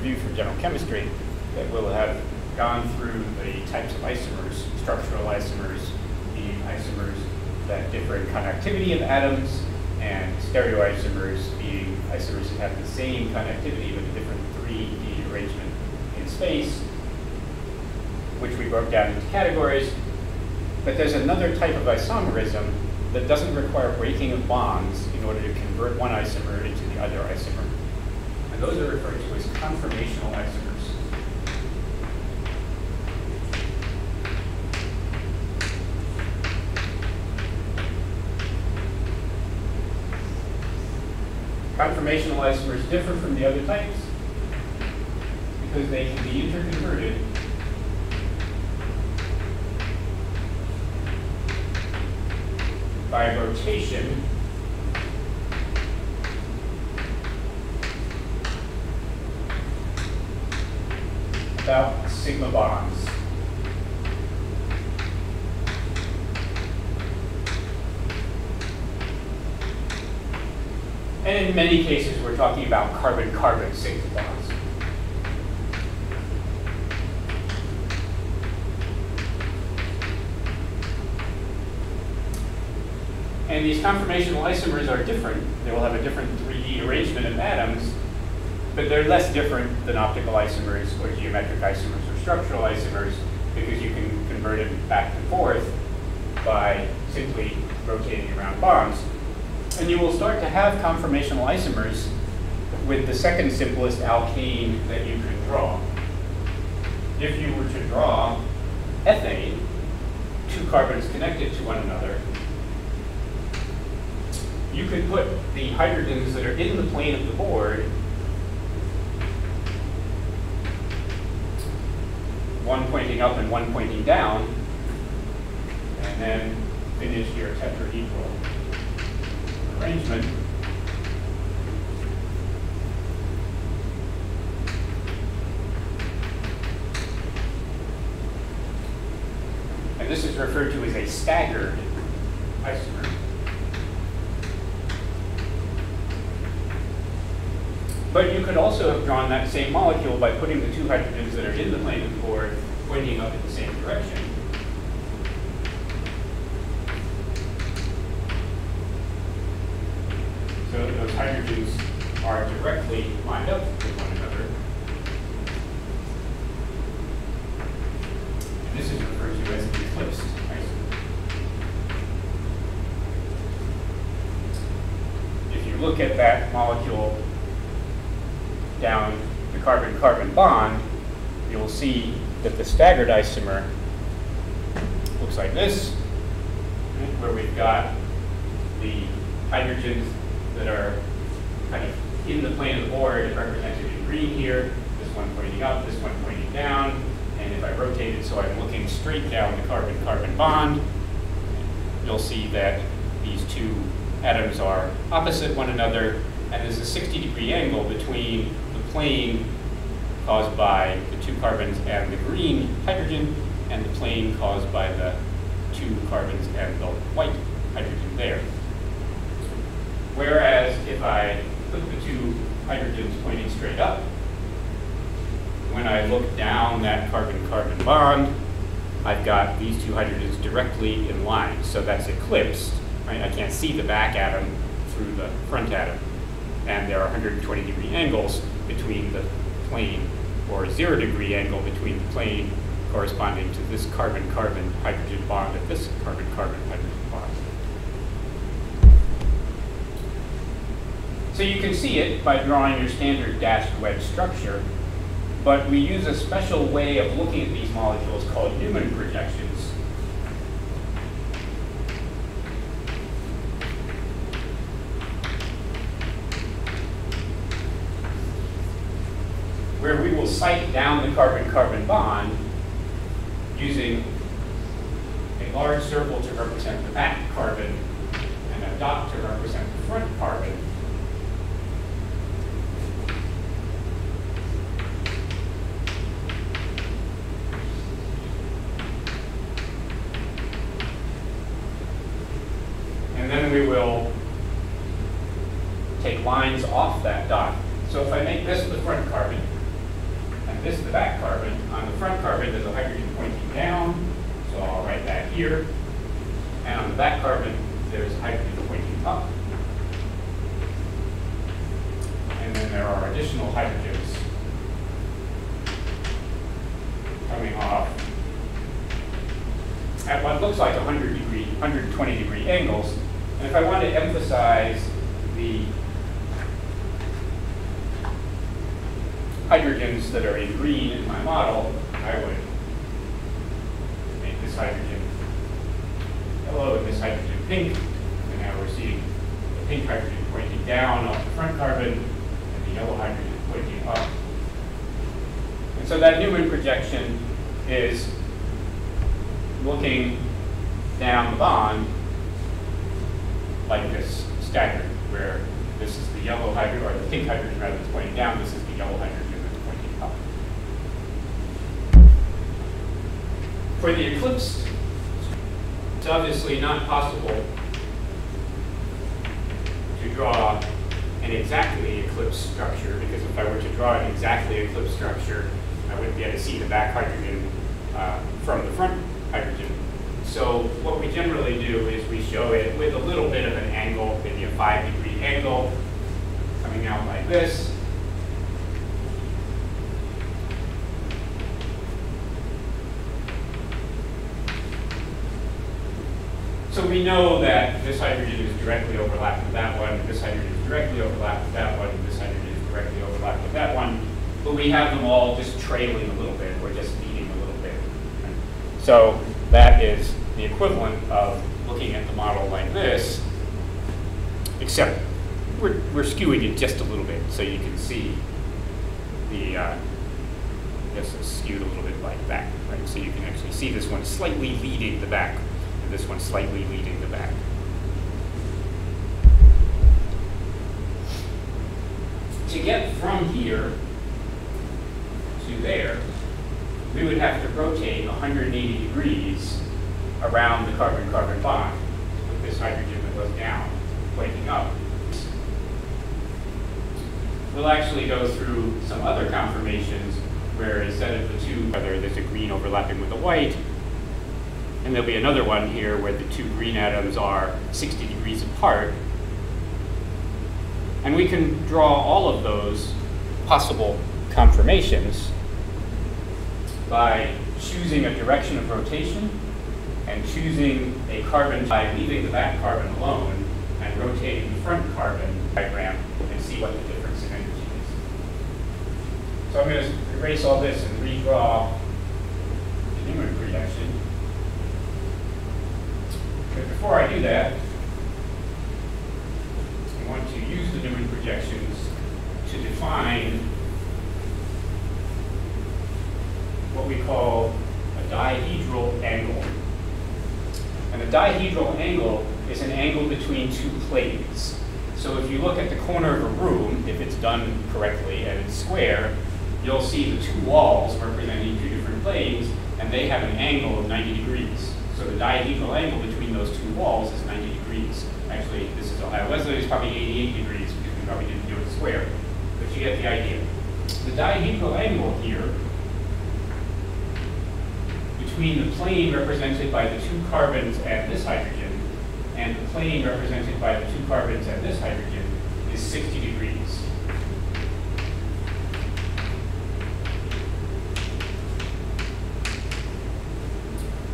review from general chemistry that will have gone through the types of isomers, structural isomers, being isomers that differ in conductivity of atoms, and stereoisomers being isomers that have the same conductivity but a different 3D arrangement in space, which we broke down into categories. But there's another type of isomerism that doesn't require breaking of bonds in order to convert one isomer into the other isomer. And those are referred to as conformational isomers. Conformational isomers differ from the other types because they can be interconverted by rotation about sigma bonds. And in many cases, we're talking about carbon-carbon sigma bonds. And these conformational isomers are different. They will have a different 3D arrangement of atoms, but they're less different than optical isomers or geometric isomers or structural isomers because you can convert them back and forth by simply rotating around bonds. And you will start to have conformational isomers with the second simplest alkane that you can draw. If you were to draw ethane, two carbons connected to one another, you could put the hydrogens that are in the plane of the board, one pointing up and one pointing down, and then finish your tetrahedral arrangement. And this is referred to as a staggered isomer. But you could also have drawn that same molecule by putting the two hydrogens that are in the plane of the board pointing up in the same direction. So those hydrogens are directly lined up with one another. And this is referred to as the eclipsed isomer. If you look at that molecule down the carbon-carbon bond, you'll see that the staggered isomer looks like this, where we've got the hydrogens that are kind of in the plane of the board represented in green here, this one pointing up, this one pointing down, and if I rotate it so I'm looking straight down the carbon-carbon bond, you'll see that these two atoms are opposite one another, and there's a 60-degree angle between the plane caused by the two carbons and the green hydrogen and the plane caused by the two carbons and the white hydrogen there. Whereas if I put the two hydrogens pointing straight up, when I look down that carbon-carbon bond, I've got these two hydrogens directly in line. So that's eclipsed, right? I can't see the back atom through the front atom. And there are 120-degree angles between the plane, or a 0-degree angle between the plane corresponding to this carbon-carbon hydrogen bond and this carbon-carbon hydrogen bond. So you can see it by drawing your standard dashed wedge structure, but we use a special way of looking at these molecules called Newman projections. Where we will sight down the carbon-carbon bond using a large circle to represent the back carbon and a dot to represent the front carbon. And then we will take lines off that dot. So if I make this the front carbon, this is the back carbon. On the front carbon, there's a hydrogen pointing down, so I'll write that here. And on the back carbon, there's a hydrogen pointing up. And then there are additional hydrogens coming off at what looks like 120 degree angles. And if I want to emphasize the hydrogens that are in green in my model, I would make this hydrogen yellow and this hydrogen pink. And now we're seeing the pink hydrogen pointing down off the front carbon and the yellow hydrogen pointing up. And so that Newman projection is looking down the bond like this, staggered, where this is the yellow hydrogen, or the pink hydrogen rather, that's pointing down, this is the yellow hydrogen that's pointing up. For the eclipse, it's obviously not possible to draw an exactly eclipsed structure, because if I were to draw an exactly eclipsed structure, I wouldn't be able to see the back hydrogen from the front hydrogen. So what we generally do is we show it with a little bit of an angle, maybe a 5-degree angle, coming out like this. So we know that this hydrogen is directly overlapped with that one, this hydrogen is directly overlapped with that one, this hydrogen is directly overlapped with that one, but we have them all just trailing a little bit, or just leading a little bit. Right? So that is the equivalent of looking at the model like this, except we're skewing it just a little bit, so you can see the, this is skewed a little bit like that, right? So you can actually see this one slightly leading the back, and this one slightly leading the back. To get from here to there, we would have to rotate 180 degrees around the carbon-carbon bond with this hydrogen that goes down, waking up. We'll actually go through some other conformations where instead of the two, whether there's a green overlapping with a white, and there'll be another one here where the two green atoms are 60 degrees apart. And we can draw all of those possible conformations by choosing a direction of rotation and choosing a carbon by leaving the back carbon alone and rotating the front carbon diagram and see what the difference in energy is. So I'm going to erase all this and redraw the Newman projection. But before I do that, I want to use the Newman projections to define what we call a dihedral angle. And a dihedral angle is an angle between two planes. So if you look at the corner of a room, if it's done correctly and it's square, you'll see the two walls representing two different planes, and they have an angle of 90 degrees. So the dihedral angle between those two walls is 90 degrees. Actually, this is it's probably 88 degrees because we probably didn't do it square, but you get the idea. The dihedral angle here between the plane represented by the two carbons and this hydrogen and the plane represented by the two carbons and this hydrogen is 60 degrees.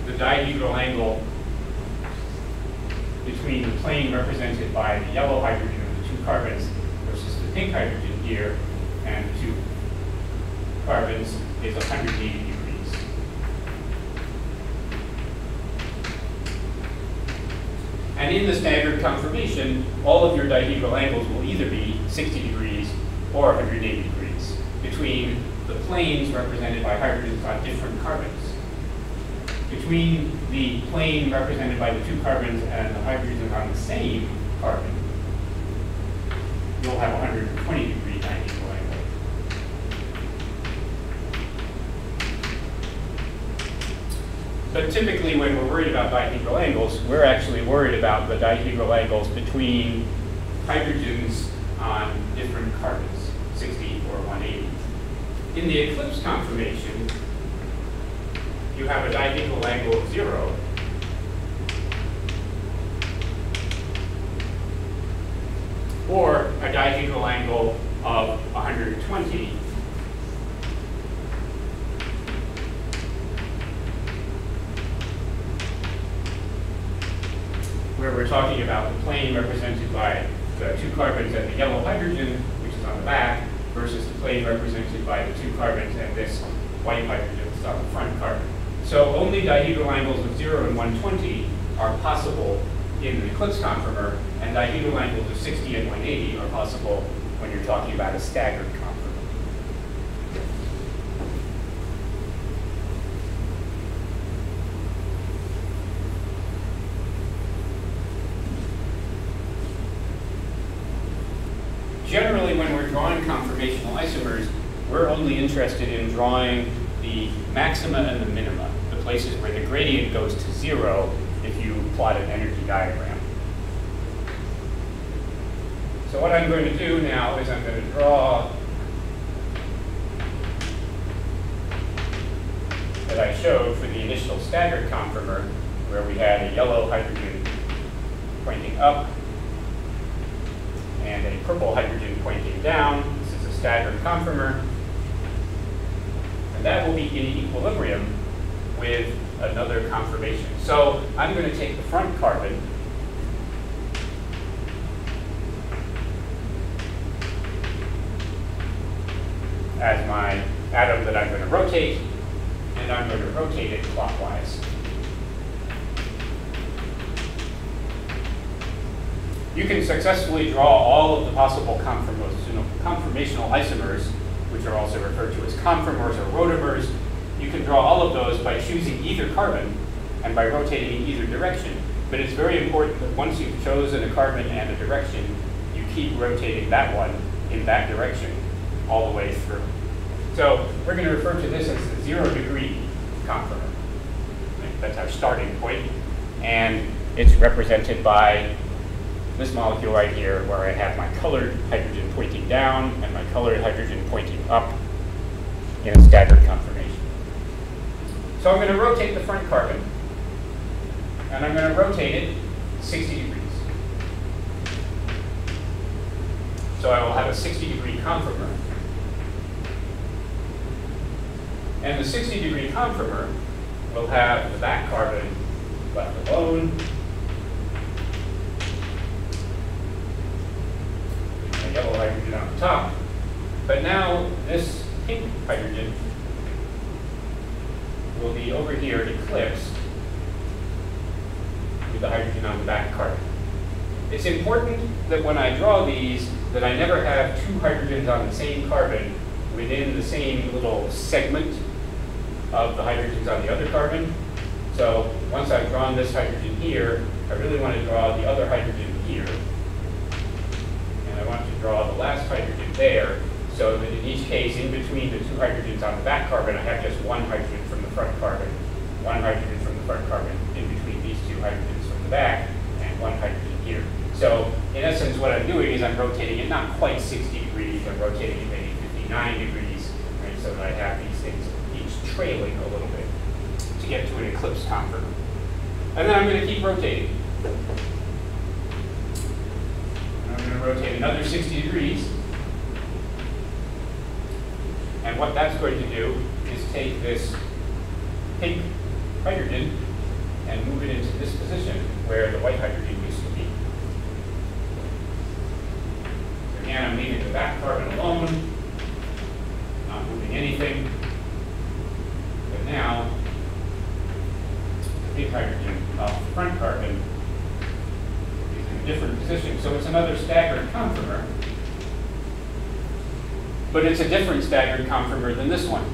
The dihedral angle between the plane represented by the yellow hydrogen and the two carbons versus the pink hydrogen here and the two carbons is 180 degrees. And in the staggered conformation, all of your dihedral angles will either be 60 degrees or 180 degrees between the planes represented by hydrogens on different carbons. Between the plane represented by the two carbons and the hydrogens on the same carbon, you'll have a 120 degree dihedral angle. But typically when we're worried about dihedral angles, we're actually worried about the dihedral angles between hydrogens on different carbons, 60 or 180. In the eclipse conformation, you have a dihedral angle of 0. Or a dihedral angle of 120. Where we're talking about the plane represented by the 2 carbons and the yellow hydrogen, which is on the back, versus the plane represented by the 2 carbons and this white hydrogen that's on the front carbon. So only dihedral angles of 0 and 120 are possible in an eclipse conformer, and dihedral angles of 60 and 180 are possible when you're talking about a staggered conformer. Generally, when we're drawing conformational isomers, we're only interested in drawing the maxima and the minima, the places where the gradient goes to 0 if you plot an energy diagram. So what I'm going to do now is I'm going to draw that I showed for the initial staggered conformer, where we had a yellow hydrogen pointing up and a purple hydrogen pointing down. This is a staggered conformer. And that will be in equilibrium with another conformation. So I'm going to take the front carbon as my atom that I'm going to rotate, and I'm going to rotate it clockwise. You can successfully draw all of the possible conformational isomers, which are also referred to as conformers or rotamers. You can draw all of those by choosing either carbon and by rotating in either direction. But it's very important that once you've chosen a carbon and a direction, you keep rotating that one in that direction all the way through. So we're going to refer to this as the 0-degree conformer. That's our starting point. And it's represented by this molecule right here, where I have my colored hydrogen pointing down and my colored hydrogen pointing up in a staggered conformation. So I'm going to rotate the front carbon, and I'm going to rotate it 60 degrees. So I will have a 60-degree conformer. And the 60-degree conformer will have the back carbon left alone, the yellow hydrogen on the top. But now this pink hydrogen will be over here eclipsed with the hydrogen on the back carbon. It's important that when I draw these, that I never have 2 hydrogens on the same carbon within the same little segment of the hydrogens on the other carbon. So once I've drawn this hydrogen here, I really want to draw the other hydrogen here. And I want to draw the last hydrogen there, so that in each case, in between the 2 hydrogens on the back carbon, I have just 1 hydrogen from the front carbon, 1 hydrogen from the front carbon in between these 2 hydrogens from the back, and 1 hydrogen here. So in essence, what I'm doing is I'm rotating it not quite 60 degrees, I'm rotating it maybe 59 degrees, right, so that I have these things each trailing a little bit to get to an eclipse conformer. And then I'm going to keep rotating. And I'm going to rotate another 60 degrees. And what that's going to do is take this pink hydrogen and move it into this position where the white hydrogen used to be. So again, I'm leaving the back carbon alone, not moving anything. But now, the pink hydrogen off the front carbon is in a different position. So it's another staggered conformer. But it's a different staggered conformer than this one.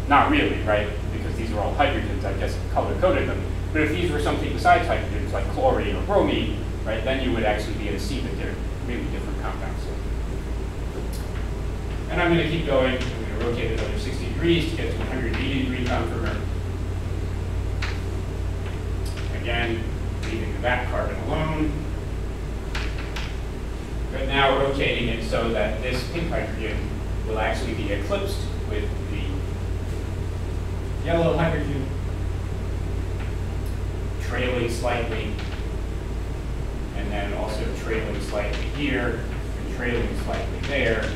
Not really, right? Because these are all hydrogens, I just color-coded them. But if these were something besides hydrogens, like chlorine or bromine, right, then you would actually be able to see that they're really different compounds. And I'm going to keep going. I'm going to rotate another 60 degrees to get to 180-degree conformer. Again, leaving the back carbon alone. But now rotating it so that this pink hydrogen will actually be eclipsed with the yellow hydrogen trailing slightly, and then also trailing slightly here, and trailing slightly there.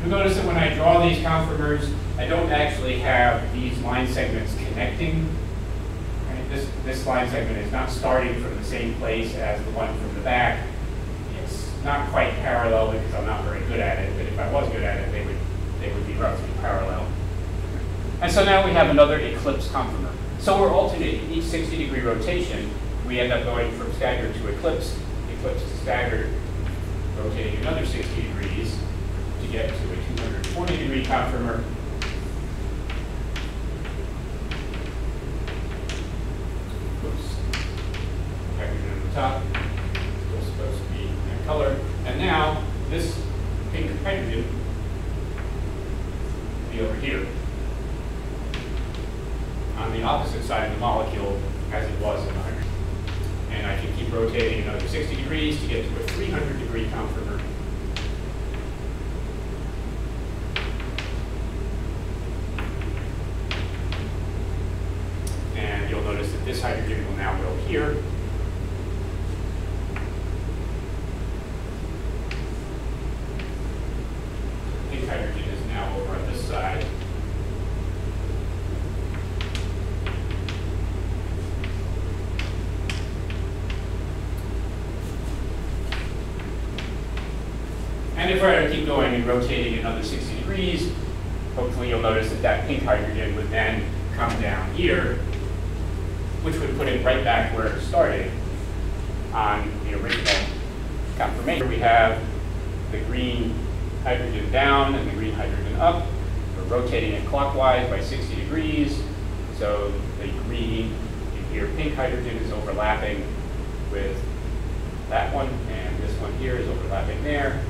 You'll notice that when I draw these conformers, I don't actually have these line segments connecting. Right? This line segment is not starting from the same place as the one from the back. It's not quite parallel because I'm not very good at it, but if I was good at it, they would be roughly parallel. And so now we have another eclipse conformer. So we're alternating each 60-degree rotation. We end up going from staggered to eclipse, eclipse to staggered, rotating another 60 degrees to get to a 240-degree conformer. Oops. Hydrogen on the top. Still supposed to be that color. And now this pink hydrogen will be over here, on the opposite side of the molecule as it was in the hydrogen. And I can keep rotating another 60 degrees to get to a 300-degree conformer. And you'll notice that this hydrogen will now go here. Pink hydrogen is now over on this side. And if I keep going and rotating another 60 degrees, hopefully you'll notice that that pink hydrogen would then come down here, which would put it right back where it started on the original conformation. We have the green hydrogen down and the green hydrogen up. We're rotating it clockwise by 60 degrees. So the green, here pink hydrogen is overlapping with that one, and this one here is overlapping there.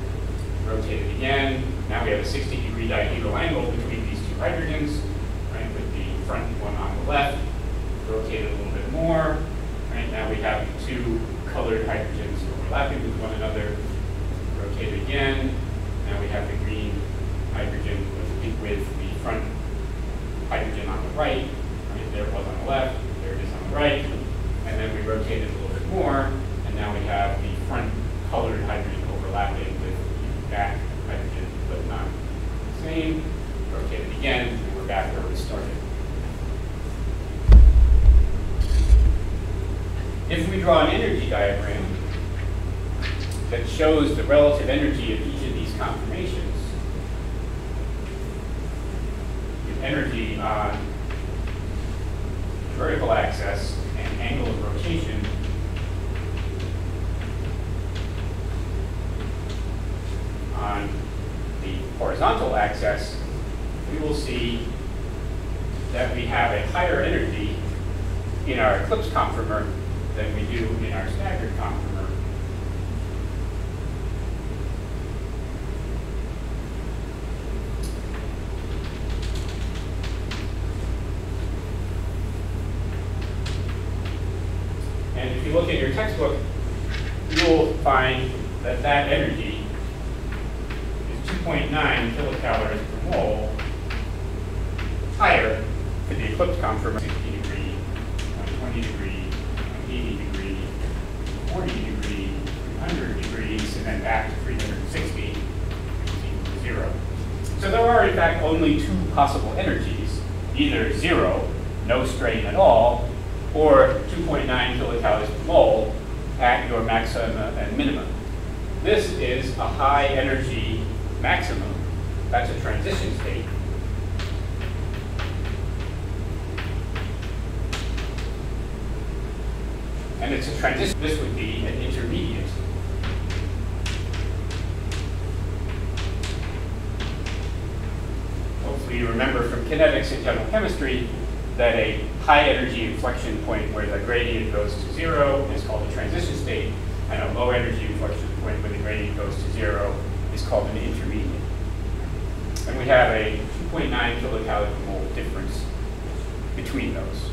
Rotate it again. Now we have a 60-degree dihedral angle between these two hydrogens, right, with the front one on the left. Rotate it a little bit more. Right, now we have two colored hydrogens overlapping with one another. Rotate it again. Now we have the green hydrogen with the front hydrogen on the right. Right, there it was on the left. There it is on the right. And then we rotate it a little bit more. And now we have the front colored hydrogen overlapping with back hydrogen, but not the same. Rotate it again, and we're back where we started. If we draw an energy diagram that shows the relative energy of each of these conformations, with energy on the vertical axis and angle of rotation, on the horizontal axis, we will see that we have a higher energy in our eclipse conformer than we do in our staggered conformer. And if you look at your textbook, you will find that that energy 2.9 kilocalories per mole higher for the eclipse conformer, 60 degree, 120 degree, 80 degree, 40 degree, 300 degrees, and then back to 360, which is equal to 0. So there are in fact only two possible energies, either 0, no strain at all, or 2.9 kilocalories per mole at your maxima and minima. This is a high energy maximum. That's a transition state. And it's a transition. This would be an intermediate. Hopefully you remember from kinetics and general chemistry that a high energy inflection point where the gradient goes to 0 is called a transition state, and a low energy inflection point where the gradient goes to 0 is called an intermediate. And we have a 2.9 kilocalorie per mole difference between those.